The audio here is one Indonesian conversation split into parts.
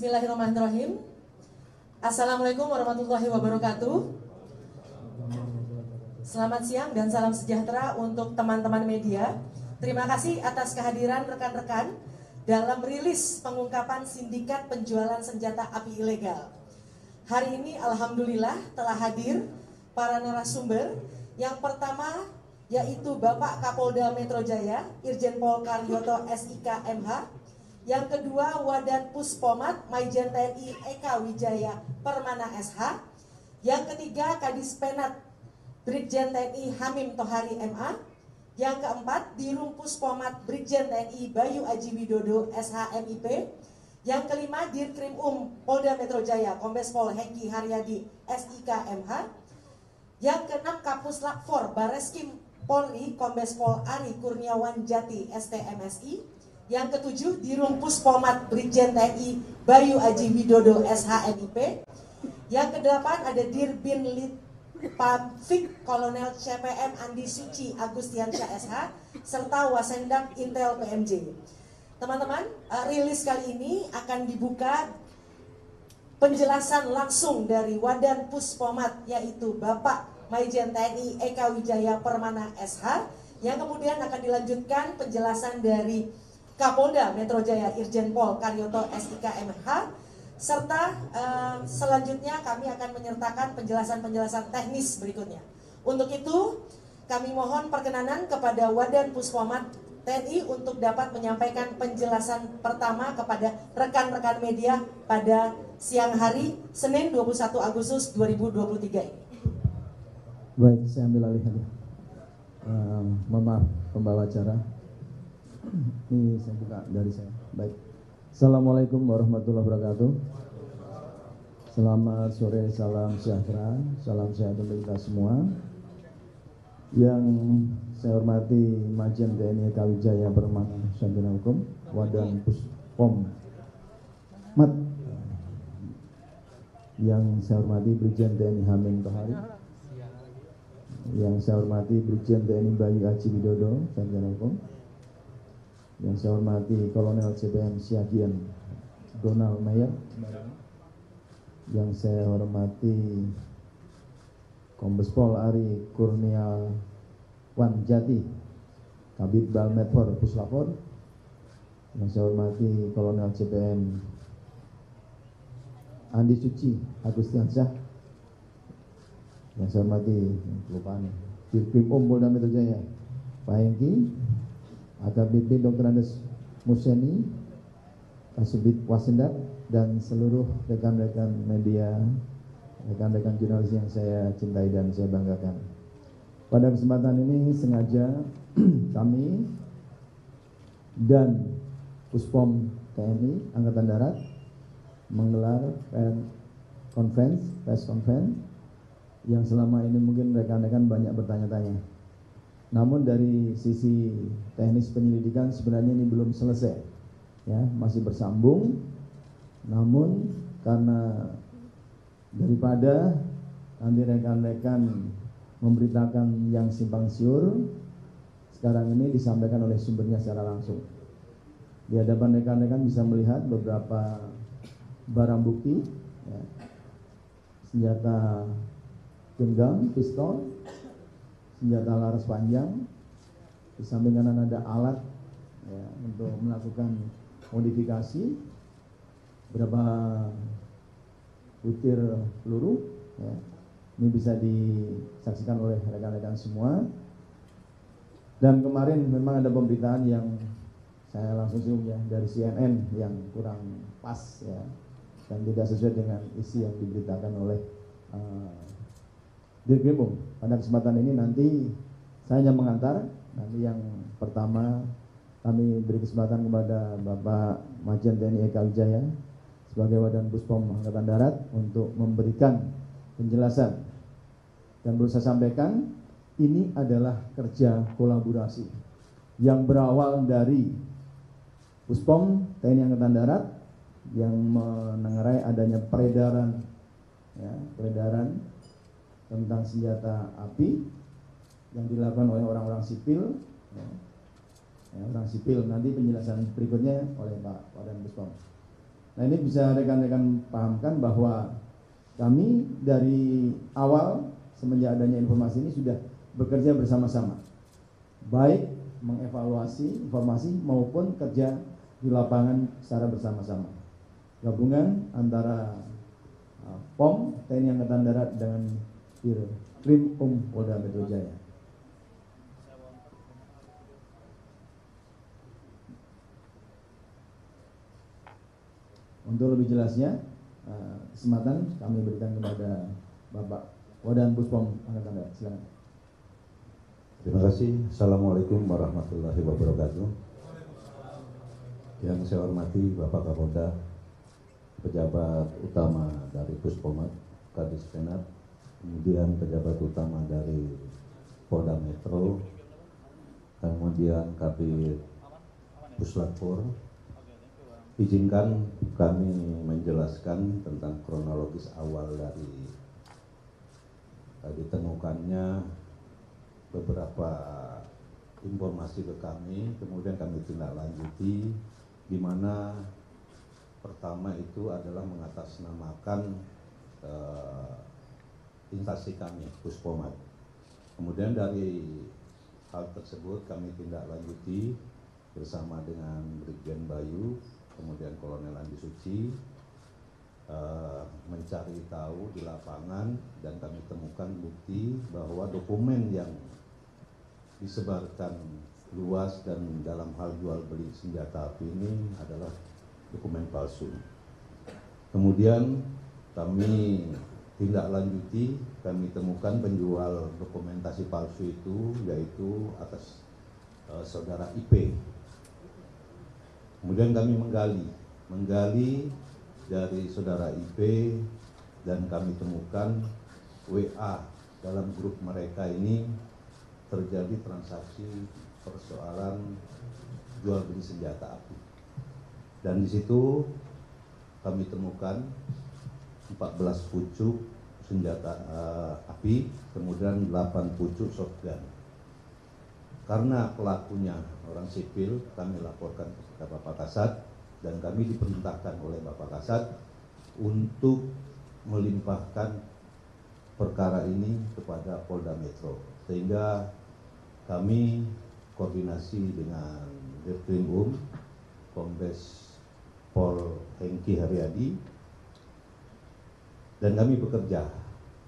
Bismillahirrahmanirrahim. Assalamualaikum warahmatullahi wabarakatuh. Selamat siang dan salam sejahtera untuk teman-teman media. Terima kasih atas kehadiran rekan-rekan dalam rilis pengungkapan sindikat penjualan senjata api ilegal. Hari ini alhamdulillah telah hadir para narasumber. Yang pertama yaitu Bapak Kapolda Metro Jaya, Irjen Pol Karyoto SIK MH. Yang kedua Wadan Puspomat Maijen TNI Eka Wijaya Permana SH. Yang ketiga Kadis Penat Brigjen TNI Hamim Tohari MA. Yang keempat Dirung Puspomat Brigjen TNI Bayu Aji Widodo SH MIP. Yang kelima Dirkrim Polda Metro Jaya Kombes Pol Hengki Haryadi SIK MH. Yang keenam Kapus Lakfor Bareskrim Polri Kombes Pol Ari Kurniawan Jati STMSI. Yang ketujuh Dirung Puspomat Brigjen TNI Bayu Aji Widodo SH-MIP. Yang kedelapan ada Dirbin Litpamfik Kolonel CPM Andi Suci Agustiansyah SH serta Wasendak Intel PMJ. Teman-teman, rilis kali ini akan dibuka penjelasan langsung dari Wadan Puspomat yaitu Bapak Maijen TNI Eka Wijaya Permana SH, yang kemudian akan dilanjutkan penjelasan dari Kapolda Metro Jaya Irjen Pol Karyoto SIK MH, serta selanjutnya kami akan menyertakan penjelasan-penjelasan teknis berikutnya. Untuk itu kami mohon perkenanan kepada Wadan Puspomat TNI untuk dapat menyampaikan penjelasan pertama kepada rekan-rekan media pada siang hari Senin 21 Agustus 2023 ini. Baik, saya ambil alih. Mohon maaf pembawa acara. Ini saya buka dari saya. Baik. Assalamualaikum warahmatullahi wabarakatuh. Selamat sore, salam sejahtera, salam sehat untuk kita semua. Yang saya hormati Majen TNI Eka Wijaya Permana Sarjana Hukum, Wadan Puspomat. Yang saya hormati Brigjen TNI Hamim Tohari. Yang saya hormati Brigjen TNI Bayu Aji Widodo Sarjana Hukum. Yang saya hormati Kolonel CPM Syagian Donald Mayer. Yang saya hormati Kombes Pol Ari Kurniawan Jati Kabid Bal Medfor Puslapor. Yang saya hormati Kolonel CPM Andi Suci Agustiansyah. Yang saya hormati Dirkrim Polda Metro Jaya Pak Hengki, AKBP Dr. Andes Museni, Kasubit Wasendak, dan seluruh rekan-rekan media, rekan-rekan jurnalis yang saya cintai dan saya banggakan. Pada kesempatan ini sengaja kami dan Puspom TNI Angkatan Darat menggelar press conference yang selama ini mungkin rekan-rekan banyak bertanya-tanya. Namun dari sisi teknis penyelidikan sebenarnya ini belum selesai, ya, masih bersambung. Namun karena daripada nanti rekan-rekan memberitakan yang simpang siur, sekarang ini disampaikan oleh sumbernya secara langsung. Di hadapan rekan-rekan bisa melihat beberapa barang bukti, ya, senjata genggam, pistol, senjata laras panjang. Di samping kanan ada alat, ya, untuk melakukan modifikasi, berapa butir peluru, ya. Ini bisa disaksikan oleh rekan-rekan semua. Dan kemarin memang ada pemberitaan yang saya langsung singgung, ya, dari CNN yang kurang pas, ya, dan tidak sesuai dengan isi yang diberitakan oleh Dirkrim. Pada kesempatan ini nanti saya hanya mengantar. Nanti yang pertama kami beri kesempatan kepada Bapak Majen TNI Eka Wijaya sebagai Wadan Puspom Angkatan Darat untuk memberikan penjelasan. Dan perlu saya sampaikan, ini adalah kerja kolaborasi yang berawal dari Puspom TNI Angkatan Darat yang menengarai adanya peredaran, ya, peredaran tentang senjata api yang dilakukan oleh orang-orang sipil, ya, orang sipil. Nanti penjelasan berikutnya oleh Pak Wadan Puspom. Nah, ini bisa rekan-rekan pahamkan bahwa kami dari awal semenjak adanya informasi ini sudah bekerja bersama-sama, baik mengevaluasi informasi maupun kerja di lapangan secara bersama-sama. Gabungan antara POM, TNI Angkatan Darat dengan Krim Polda Metro Jaya. Untuk lebih jelasnya, kesempatan kami berikan kepada Bapak Wadan Puspom Angkatan Darat. Silakan. Terima kasih. Assalamualaikum warahmatullahi wabarakatuh. Yang saya hormati Bapak Kapolda, pejabat utama dari Puspomat, Kadis Penat, kemudian pejabat utama dari Polda Metro, kemudian Kabid Puslapfor. Izinkan kami menjelaskan tentang kronologis awal dari ditemukannya beberapa informasi ke kami, kemudian kami tindak lanjuti, di mana pertama itu adalah mengatasnamakan instansi kami, Puspomat. Kemudian dari hal tersebut kami tindak lanjuti bersama dengan Brigjen Bayu, kemudian Kolonel Andi Suci, mencari tahu di lapangan, dan kami temukan bukti bahwa dokumen yang disebarkan luas dan dalam hal jual beli senjata api ini adalah dokumen palsu. Kemudian kami tindak lanjuti, kami temukan penjual dokumentasi palsu itu yaitu atas saudara IP. Kemudian kami menggali dari saudara IP, dan kami temukan WA dalam grup mereka ini terjadi transaksi persoalan jual beli senjata api. Dan di situ kami temukan 14 pucuk senjata api, kemudian 8 pucuk shotgun. Karena pelakunya orang sipil, kami laporkan kepada Bapak Kasat, dan kami diperintahkan oleh Bapak Kasat untuk melimpahkan perkara ini kepada Polda Metro. Sehingga kami koordinasi dengan Dirkrim Kombes Pol Hengki Haryadi, dan kami bekerja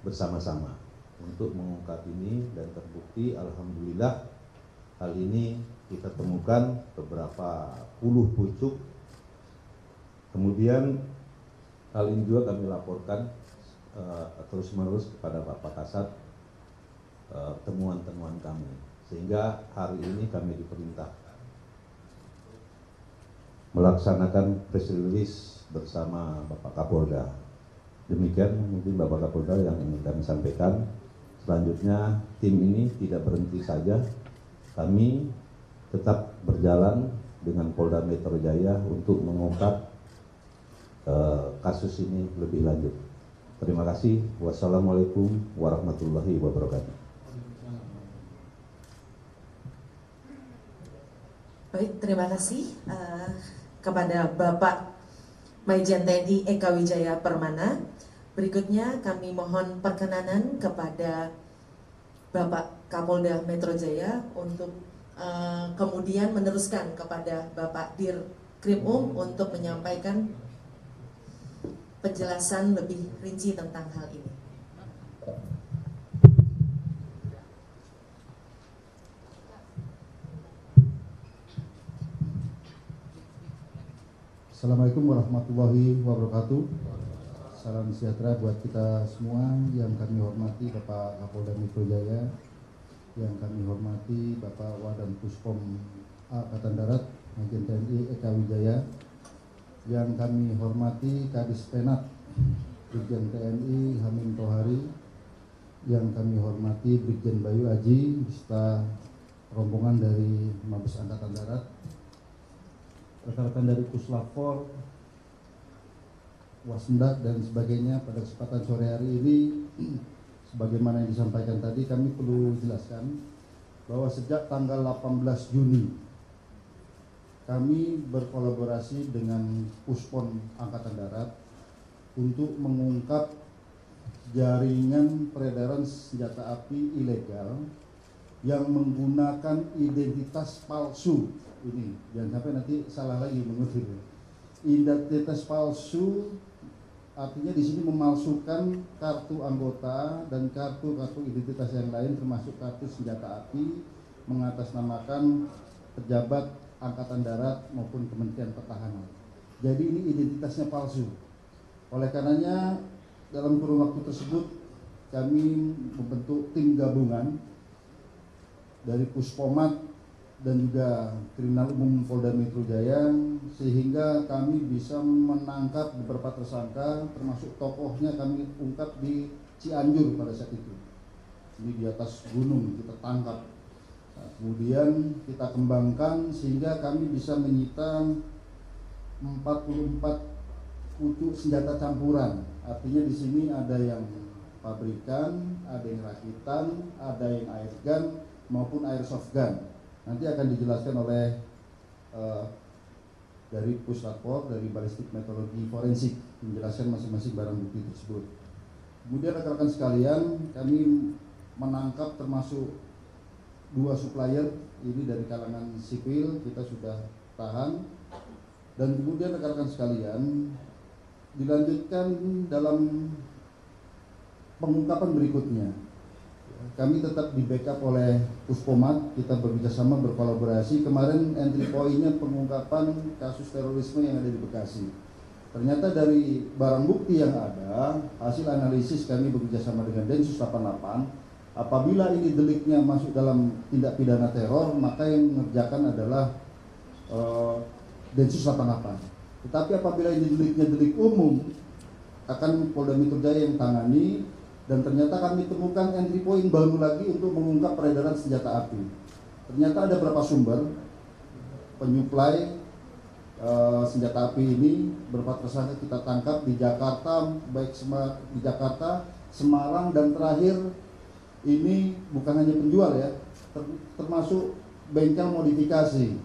bersama-sama untuk mengungkap ini, dan terbukti alhamdulillah hal ini kita temukan beberapa puluh pucuk. Kemudian hal ini juga kami laporkan terus-menerus kepada Bapak Kasat temuan-temuan kami, sehingga hari ini kami diperintah melaksanakan press release bersama Bapak Kapolda. Demikian mungkin Bapak Kapolda yang ingin kami sampaikan. Selanjutnya tim ini tidak berhenti saja, kami tetap berjalan dengan Polda Metro Jaya untuk mengungkap kasus ini lebih lanjut. Terima kasih. Wassalamualaikum warahmatullahi wabarakatuh. Baik, terima kasih kepada Bapak Majen TNI Eka Wijaya Permana. Berikutnya kami mohon perkenanan kepada Bapak Kapolda Metro Jaya untuk kemudian meneruskan kepada Bapak Dirkrim untuk menyampaikan penjelasan lebih rinci tentang hal ini. Assalamualaikum warahmatullahi wabarakatuh. Salam sejahtera buat kita semua. Yang kami hormati Bapak Kapolda Metro Jaya, yang kami hormati Bapak Wadan Puspom Angkatan Darat Majen TNI Eka Wijaya, yang kami hormati Kadis Penat Brigjen TNI Hamim Tohari, yang kami hormati Brigjen Bayu Aji beserta rombongan dari Mabes Angkatan Darat, rekan-rekan dari Puslapfor, Wasmendak dan sebagainya. Pada kesempatan sore hari ini, sebagaimana yang disampaikan tadi, kami perlu jelaskan bahwa sejak tanggal 18 Juni kami berkolaborasi dengan Puspom Angkatan Darat untuk mengungkap jaringan peredaran senjata api ilegal yang menggunakan identitas palsu. Ini jangan sampai nanti salah lagi mengutip. Identitas palsu artinya di sini memalsukan kartu anggota dan kartu identitas yang lain termasuk kartu senjata api, mengatasnamakan pejabat Angkatan Darat maupun Kementerian Pertahanan. Jadi ini identitasnya palsu. Oleh karenanya dalam kurun waktu tersebut kami membentuk tim gabungan dari Puspomat dan juga Kriminal Umum Polda Metro Jaya sehingga kami bisa menangkap beberapa tersangka, termasuk tokohnya kami ungkap di Cianjur pada saat itu. Ini di atas gunung kita tangkap. Nah, kemudian kita kembangkan sehingga kami bisa menyita 44 pucuk senjata campuran. Artinya di sini ada yang pabrikan, ada yang rakitan, ada yang airgun maupun airsoft gun. Nanti akan dijelaskan oleh dari Puslapor, dari Balistik Meteorologi Forensik, menjelaskan masing-masing barang bukti tersebut. Kemudian rekan-rekan sekalian, kami menangkap termasuk 2 supplier, ini dari kalangan sipil, kita sudah tahan. Dan kemudian rekan-rekan sekalian, dilanjutkan dalam pengungkapan berikutnya. Kami tetap di backup oleh Puspomat, kita bekerjasama berkolaborasi. Kemarin entry point-nya pengungkapan kasus terorisme yang ada di Bekasi. Ternyata dari barang bukti yang ada, hasil analisis kami bekerjasama dengan Densus 88. Apabila ini deliknya masuk dalam tindak pidana teror, maka yang mengerjakan adalah Densus 88. Tetapi apabila ini deliknya delik umum, akan Polda Metro Jaya yang tangani. Dan ternyata kami temukan entry point baru lagi untuk mengungkap peredaran senjata api. Ternyata ada beberapa sumber penyuplai senjata api ini, beberapa tersangka kita tangkap di Jakarta, baik di Jakarta, Semarang, dan terakhir ini bukan hanya penjual ya, termasuk bengkel modifikasi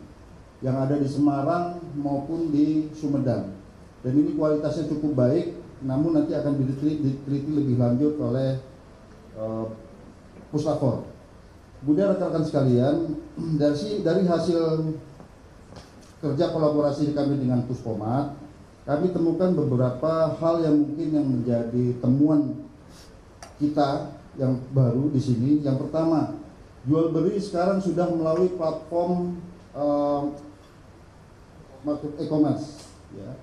yang ada di Semarang maupun di Sumedang. Dan ini kualitasnya cukup baik, namun nanti akan diteliti lebih lanjut oleh Puslapor. Kemudian rekan-rekan sekalian, dari hasil kerja kolaborasi kami dengan Puspomat, kami temukan beberapa hal yang mungkin yang menjadi temuan kita yang baru di sini. Yang pertama, jual beli sekarang sudah melalui platform market e-commerce, ya.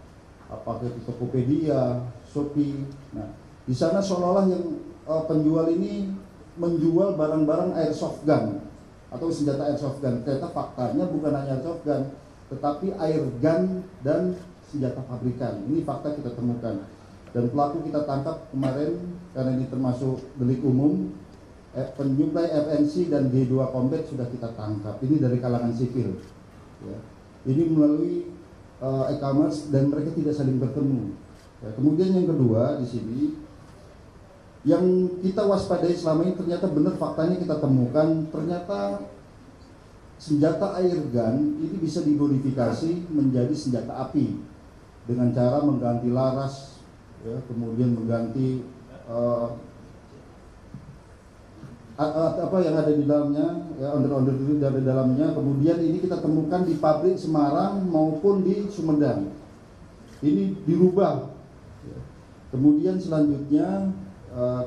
Apakah itu Tokopedia, Shopee. Nah, di sana seolah-olah yang penjual ini menjual barang-barang airsoft gun atau senjata airsoft gun. Ternyata faktanya bukan hanya airsoft gun, tetapi air gun dan senjata pabrikan. Ini fakta kita temukan. Dan pelaku kita tangkap kemarin karena ini termasuk delik umum. Penyuplai FNC dan G2 Combat sudah kita tangkap. Ini dari kalangan sipil. Ya. Ini melalui e-commerce dan mereka tidak saling bertemu. Ya, kemudian yang kedua di sini yang kita waspadai selama ini ternyata benar faktanya kita temukan, ternyata senjata air gun ini bisa dimodifikasi menjadi senjata api dengan cara mengganti laras, ya, kemudian mengganti apa yang ada di dalamnya, ya, onder-onder itu dari dalamnya. Kemudian ini kita temukan di pabrik Semarang maupun di Sumedang. Ini dirubah. Kemudian selanjutnya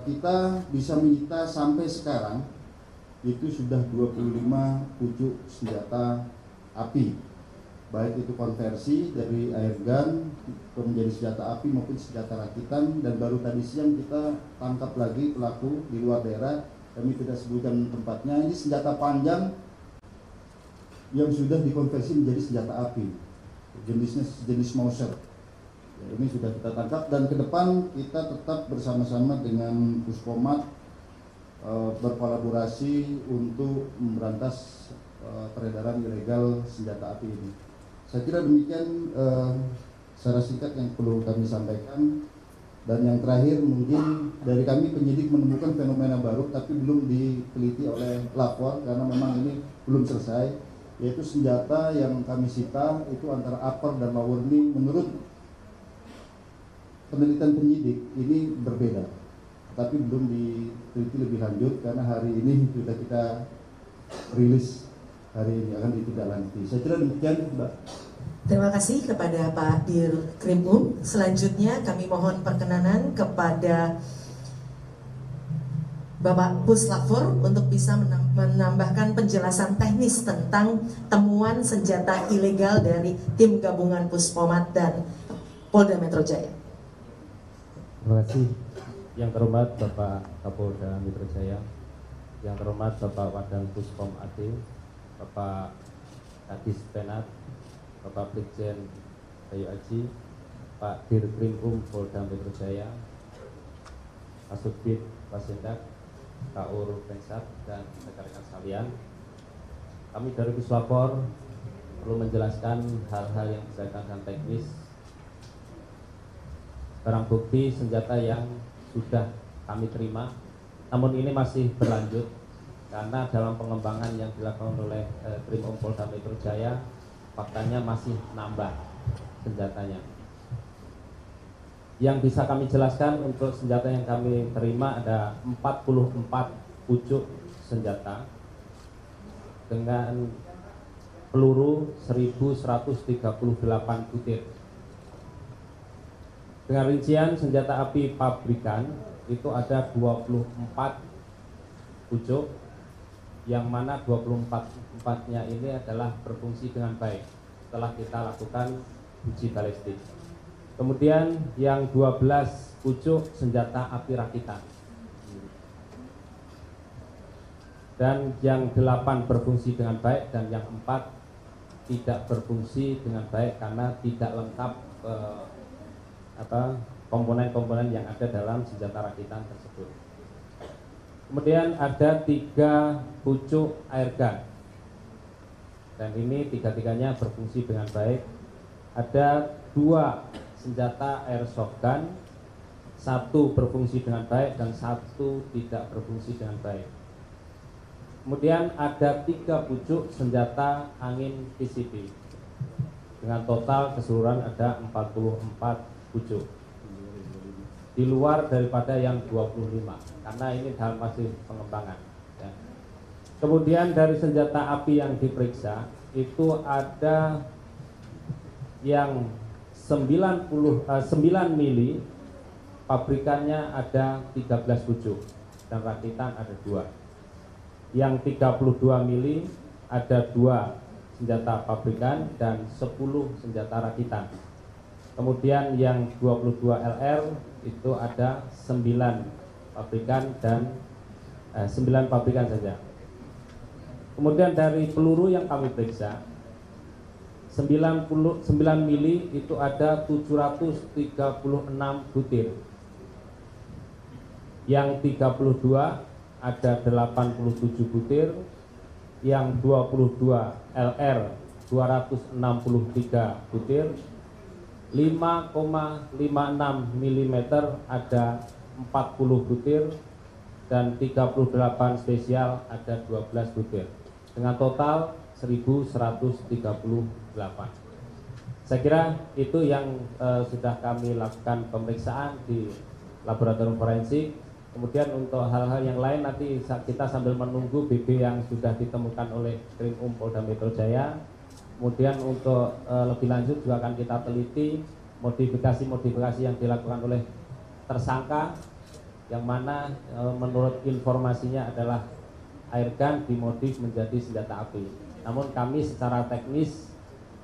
kita bisa menyita sampai sekarang itu sudah 25 pucuk senjata api, baik itu konversi dari airgun menjadi senjata api maupun senjata rakitan. Dan baru tadi siang kita tangkap lagi pelaku di luar daerah. Kami tidak sebutkan tempatnya. Ini senjata panjang yang sudah dikonversi menjadi senjata api, jenisnya jenis Mauser. Ya, ini sudah kita tangkap dan ke depan kita tetap bersama-sama dengan Puspomat berkolaborasi untuk memberantas peredaran ilegal senjata api ini. Saya kira demikian secara singkat yang perlu kami sampaikan. Dan yang terakhir mungkin dari kami penyidik menemukan fenomena baru tapi belum diteliti oleh lapor karena memang ini belum selesai. yaitu senjata yang kami sita itu antara upper dan lower ini menurut penelitian penyidik ini berbeda, tapi belum diteliti lebih lanjut karena hari ini sudah kita rilis, hari ini akan ditindaklanjuti. Saya kira demikian, Mbak. Terima kasih kepada Pak Dir Krim. Selanjutnya kami mohon perkenanan kepada Bapak Puslapfor untuk bisa menambahkan penjelasan teknis tentang temuan senjata ilegal dari tim gabungan Puspomat dan Polda Metro Jaya. Terima kasih. Yang terhormat Bapak Kapolda Metro Jaya, yang terhormat Bapak Wadan Puspom AD, Bapak Kadis Penat, Bapak Brigjen Bayu Aji, Pak Dirkrim Polda Metro Jaya, Kasubdit Wasendak, Kaur Pensat, dan rekan-rekan sekalian. Kami dari Puslapfor perlu menjelaskan hal-hal yang berkaitan dengan teknis barang bukti senjata yang sudah kami terima, namun ini masih berlanjut karena dalam pengembangan yang dilakukan oleh Krim Polda Metro Jaya, faktanya masih nambah senjatanya. Yang bisa kami jelaskan untuk senjata yang kami terima ada 44 pucuk senjata dengan peluru 1138 butir. Dengan rincian senjata api pabrikan itu ada 24 pucuk, yang mana 24-nya ini adalah berfungsi dengan baik setelah kita lakukan uji balistik. Kemudian yang 12 pucuk senjata api rakitan, dan yang 8 berfungsi dengan baik, dan yang 4 tidak berfungsi dengan baik karena tidak lengkap komponen-komponen yang ada dalam senjata rakitan tersebut. Kemudian ada 3 pucuk airgun, dan ini tiga-tiganya berfungsi dengan baik. Ada 2 senjata airsoft gun, 1 berfungsi dengan baik dan 1 tidak berfungsi dengan baik. Kemudian ada 3 pucuk senjata angin PCP, dengan total keseluruhan ada 44 pucuk, di luar daripada yang 25 karena ini dalam masih pengembangan ya. Kemudian dari senjata api yang diperiksa itu ada yang 9 mili, pabrikannya ada 13 pucuk dan rakitan ada 2. Yang 32 mili ada 2 senjata pabrikan dan 10 senjata rakitan. Kemudian yang 22 LR itu ada 9 pabrikan dan 9 pabrikan saja. Kemudian dari peluru yang kami periksa 9 mili itu ada 736 butir. Yang 32 ada 87 butir. Yang 22 LR 263 butir. 5,56 mm ada 40 butir, dan 38 spesial ada 12 butir, dengan total 1138. Saya kira itu yang sudah kami lakukan pemeriksaan di laboratorium forensik. Kemudian untuk hal-hal yang lain nanti kita sambil menunggu BB yang sudah ditemukan oleh Krim Polda Metro Jaya. Kemudian untuk lebih lanjut juga akan kita teliti modifikasi-modifikasi yang dilakukan oleh tersangka, yang mana menurut informasinya adalah airgun dimodif menjadi senjata api. Namun kami secara teknis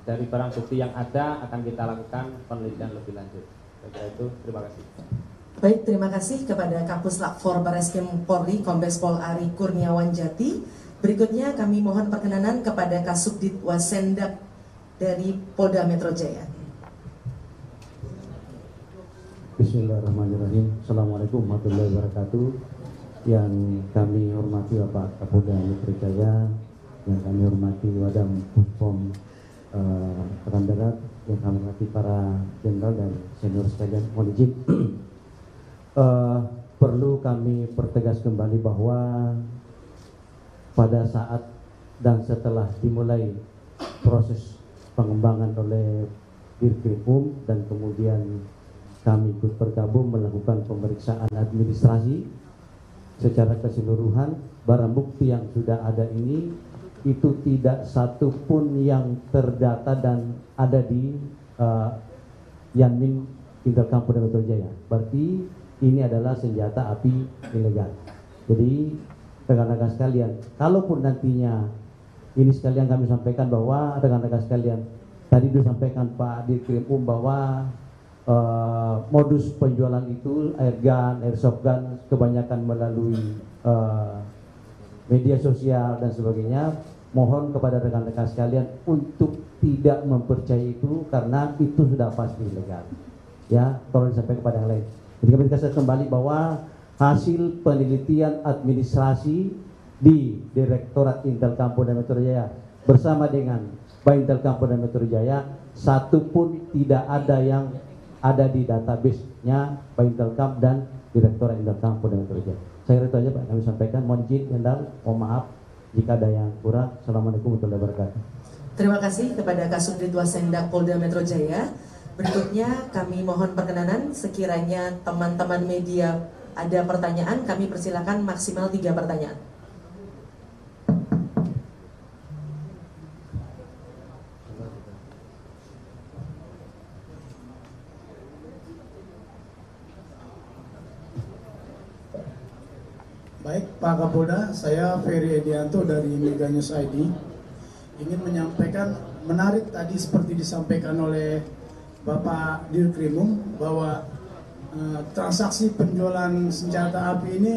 dari barang bukti yang ada akan kita lakukan penelitian lebih lanjut. Saya itu, terima kasih. Baik, terima kasih kepada Kapuslapfor Bareskrim Polri Kombes Pol Ari Kurniawan Jati. Berikutnya kami mohon perkenanan kepada Kasubdit Wasendak dari Polda Metro Jaya. Bismillahirrahmanirrahim. Assalamualaikum warahmatullahi wabarakatuh. Yang kami hormati Bapak Kapolda Metro Jaya, yang kami hormati Wadam Puspom Angkatan Darat, yang kami hormati para jenderal dan senior sekalian, mohon izin. Perlu kami pertegas kembali bahwa pada saat dan setelah dimulai proses pengembangan oleh Dirkrimum dan kemudian kami ikut bergabung melakukan pemeriksaan administrasi secara keseluruhan, barang bukti yang sudah ada ini itu tidak satu pun yang terdata dan ada di Yanmin Intelkam Polda Metro Jaya. Berarti ini adalah senjata api ilegal. Jadi rekan-rekan sekalian, kalaupun nantinya ini sekalian kami sampaikan bahwa rekan-rekan sekalian, tadi disampaikan Pak Dirkrimum bahwa modus penjualan itu airgun, airsoft gun kebanyakan melalui media sosial dan sebagainya. Mohon kepada rekan-rekan sekalian untuk tidak mempercayai itu karena itu sudah pasti ilegal. Ya, tolong disampaikan kepada yang lain. Jadi kami kasih kembali bahwa hasil penelitian administrasi di Direktorat Intelkam Polda Metro Jaya bersama dengan Baintelkam Polda Metro Jaya, satu pun tidak ada yang ada di database-nya Baintelkam dan Direktorat Intelkam Polda Metro Jaya. Saya kira itu aja Pak kami sampaikan. Mohon izin Jenderal, mohon maaf jika ada yang kurang. Assalamualaikum warahmatullahi wabarakatuh. Terima kasih kepada Kasubdit Wasendak Polda Metro Jaya. Berikutnya kami mohon perkenanan sekiranya teman-teman media ada pertanyaan, kami persilakan maksimal 3 pertanyaan. Baik, Pak Kapolda, saya Ferry Edianto dari Mega News ID. Ingin menyampaikan, menarik tadi seperti disampaikan oleh Bapak Dirkrimum bahwa transaksi penjualan senjata api ini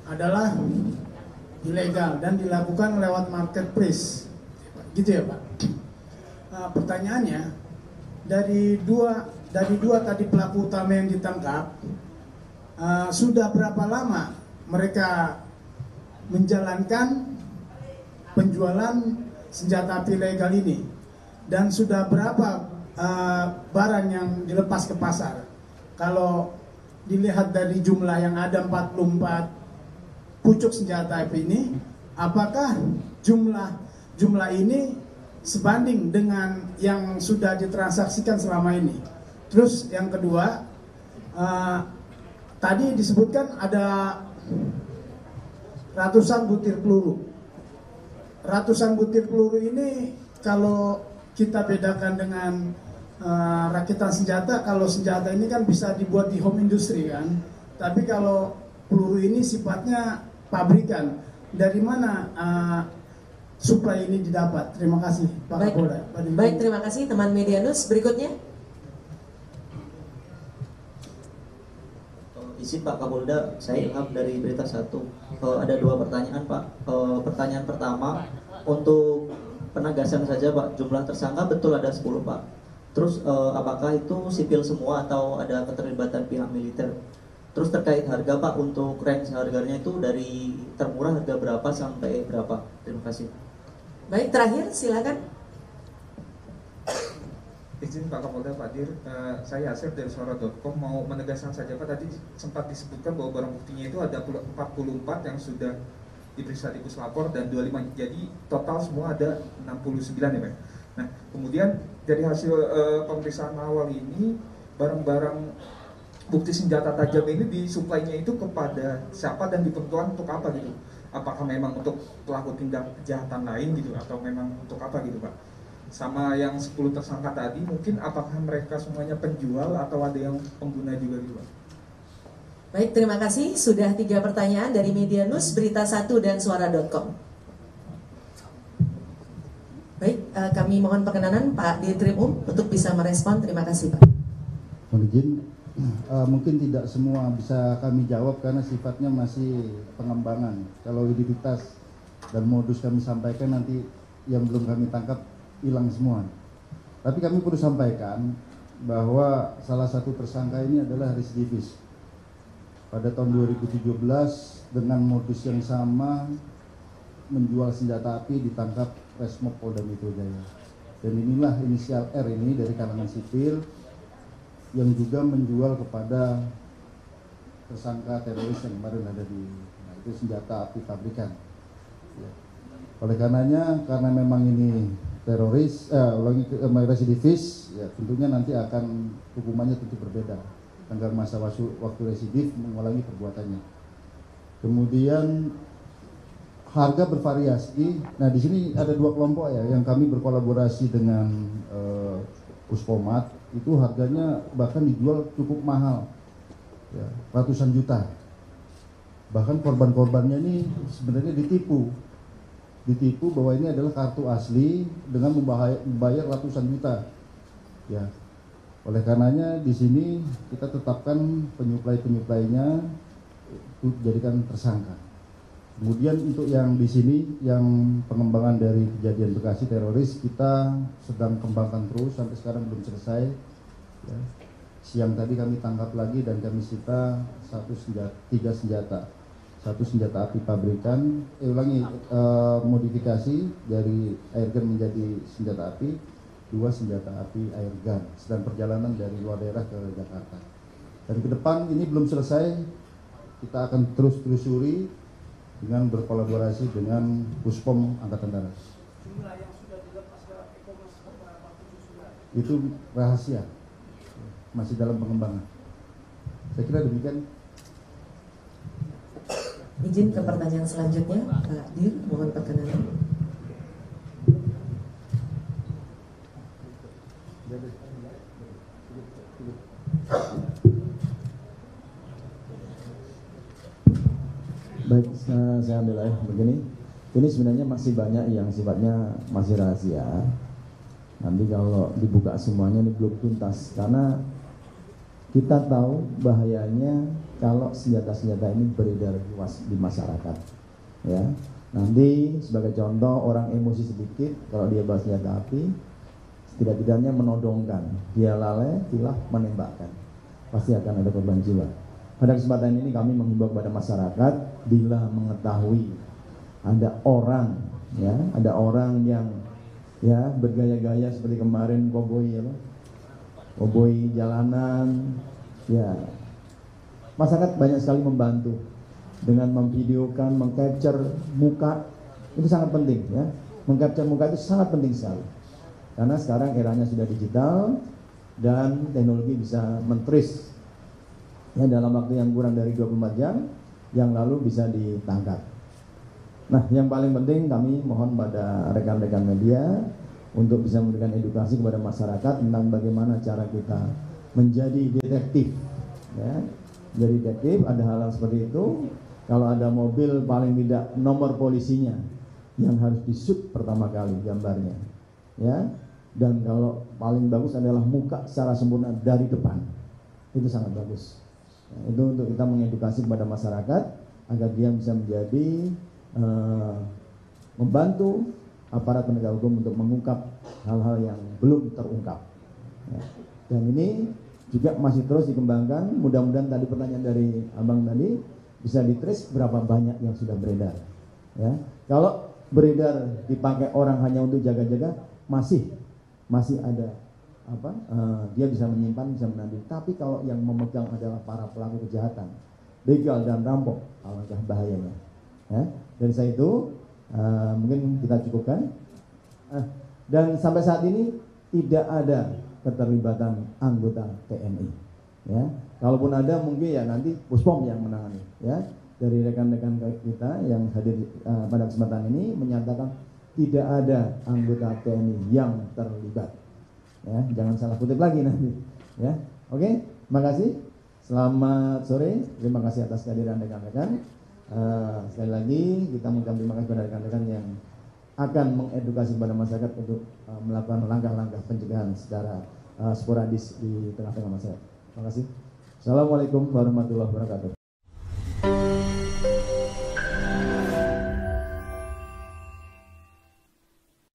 adalah ilegal dan dilakukan lewat marketplace, gitu ya Pak. Pertanyaannya, dari dua tadi pelaku utama yang ditangkap, sudah berapa lama mereka menjalankan penjualan senjata api ilegal ini, dan sudah berapa barang yang dilepas ke pasar? Kalau dilihat dari jumlah yang ada 44 pucuk senjata api ini, apakah jumlah ini sebanding dengan yang sudah ditransaksikan selama ini? Terus yang kedua, tadi disebutkan ada ratusan butir peluru. Ratusan butir peluru ini kalau kita bedakan dengan rakitan senjata, kalau senjata ini kan bisa dibuat di home industry kan, tapi kalau peluru ini sifatnya pabrikan. Dari mana supply ini didapat? Terima kasih Pak Kapolda. Baik, terima kasih teman Media News. Berikutnya. Izin Pak Kapolda, saya Ilham dari Berita 1. Ada 2 pertanyaan Pak. Pertanyaan pertama, untuk penegasan saja Pak, jumlah tersangka betul ada 10 Pak. Terus apakah itu sipil semua atau ada keterlibatan pihak militer? Terus terkait harga Pak, untuk range harganya itu dari termurah harga berapa sampai berapa? Terima kasih. Baik, terakhir silakan. Izin Pak Kapolda, Pak Dir, saya Asep dari suara.com mau menegaskan saja Pak, tadi sempat disebutkan bahwa barang buktinya itu ada 44 yang sudah diperiksa di Puslapor dan 25, jadi total semua ada 69 ya Pak. Nah, kemudian dari hasil pemeriksaan awal ini, barang-barang bukti senjata tajam ini disuplainya itu kepada siapa dan diperuntukkan untuk apa gitu? Apakah memang untuk pelaku tindak kejahatan lain gitu, atau memang untuk apa gitu Pak? Sama yang 10 tersangka tadi, mungkin apakah mereka semuanya penjual atau ada yang pengguna juga gitu Pak? Baik, terima kasih. Sudah 3 pertanyaan dari Media News, Berita 1 dan Suara.com. Baik, kami mohon perkenanan Pak Dirkrimum untuk bisa merespon. Terima kasih Pak. Mohon izin, mungkin tidak semua bisa kami jawab karena sifatnya masih pengembangan. Kalau identitas dan modus kami sampaikan, nanti yang belum kami tangkap hilang semua. Tapi kami perlu sampaikan bahwa salah satu tersangka ini adalah residivis. Pada tahun 2017 dengan modus yang sama menjual senjata api ditangkap Resmob Polda Metro Jaya. Dan inilah inisial R ini dari kalangan sipil yang juga menjual kepada tersangka teroris yang kemarin ada di, nah itu senjata api pabrikan. Ya. Oleh karenanya, karena memang ini teroris, residivis, ya tentunya nanti akan hukumannya tentu berbeda. Tenggang masa waktu residif mengulangi perbuatannya. Kemudian harga bervariasi. Nah, di sini ada dua kelompok ya yang kami berkolaborasi dengan Puspomat. Itu harganya bahkan dijual cukup mahal, ya, ratusan juta. Bahkan korban-korbannya ini sebenarnya ditipu bahwa ini adalah kartu asli dengan membayar ratusan juta. Ya, oleh karenanya di sini kita tetapkan penyuplai-penyuplainya itu jadikan tersangka. Kemudian untuk yang di sini yang pengembangan dari kejadian Bekasi teroris kita sedang kembangkan terus sampai sekarang belum selesai. Ya. Siang tadi kami tangkap lagi dan kami sita 3 senjata. 1 senjata api pabrikan, modifikasi dari airgun menjadi senjata api, 2 senjata api airgun sedang perjalanan dari luar daerah ke Jakarta. Dan ke depan ini belum selesai, kita akan terus telusuri dengan berkolaborasi dengan Puspom Angkatan Darat. Jumlah yang sudah dilepas dalam e-commerce beberapa sudah. Itu rahasia, masih dalam pengembangan. Saya kira demikian. Izin ke pertanyaan selanjutnya, Pak Dir, mohon perkenalan. Baik, saya ambil aja begini. Ini sebenarnya masih banyak yang sifatnya masih rahasia. Nanti kalau dibuka semuanya ini belum tuntas karena kita tahu bahayanya kalau senjata-senjata ini beredar luas di masyarakat. Ya, nanti sebagai contoh orang emosi sedikit kalau dia bawa senjata api, tidak-tidaknya menodongkan, dia lalai, hilaf, menembakkan, pasti akan ada korban jiwa. Pada kesempatan ini kami menghimbau kepada masyarakat bila mengetahui ada orang, ya, ada orang yang ya bergaya-gaya seperti kemarin koboi, ya, koboi jalanan, ya, masyarakat banyak sekali membantu dengan memvideokan, mengcapture muka, itu sangat penting, ya, mengcapture muka itu sangat penting sekali, karena sekarang eranya sudah digital dan teknologi bisa men-trace, ya, dalam waktu yang kurang dari 24 jam yang lalu bisa ditangkap. Nah, yang paling penting kami mohon pada rekan-rekan media untuk bisa memberikan edukasi kepada masyarakat tentang bagaimana cara kita menjadi detektif, ya. Jadi detektif ada hal-hal seperti itu. Kalau ada mobil paling tidak nomor polisinya yang harus di-shoot pertama kali gambarnya, ya. Dan kalau paling bagus adalah muka secara sempurna dari depan, itu sangat bagus. Nah, itu untuk kita mengedukasi kepada masyarakat agar dia bisa menjadi membantu aparat penegak hukum untuk mengungkap hal-hal yang belum terungkap. Ya. Dan ini juga masih terus dikembangkan. Mudah-mudahan tadi pertanyaan dari abang tadi bisa di-trace berapa banyak yang sudah beredar. Ya. Kalau beredar dipakai orang hanya untuk jaga-jaga, masih ada apa? Dia bisa menyimpan, bisa mengambil. Tapi kalau yang memegang adalah para pelaku kejahatan, begal dan rampok, alangkah bahayanya. Ya. Dari saya itu mungkin kita cukupkan. Dan sampai saat ini tidak ada keterlibatan anggota TNI. Ya, kalaupun ada mungkin ya nanti Puspom yang menangani. Ya, dari rekan-rekan kita yang hadir pada kesempatan ini menyatakan tidak ada anggota TNI yang terlibat. Ya, jangan salah kutip lagi nanti. Ya, oke, terima kasih. Selamat sore. Terima kasih atas kehadiran rekan-rekan. Sekali lagi kita mengucapkan terima kasih kepada rekan-rekan yang akan mengedukasi kepada masyarakat untuk melakukan langkah-langkah pencegahan secara sporadis di tengah-tengah masyarakat. Terima kasih. Assalamualaikum warahmatullahi wabarakatuh.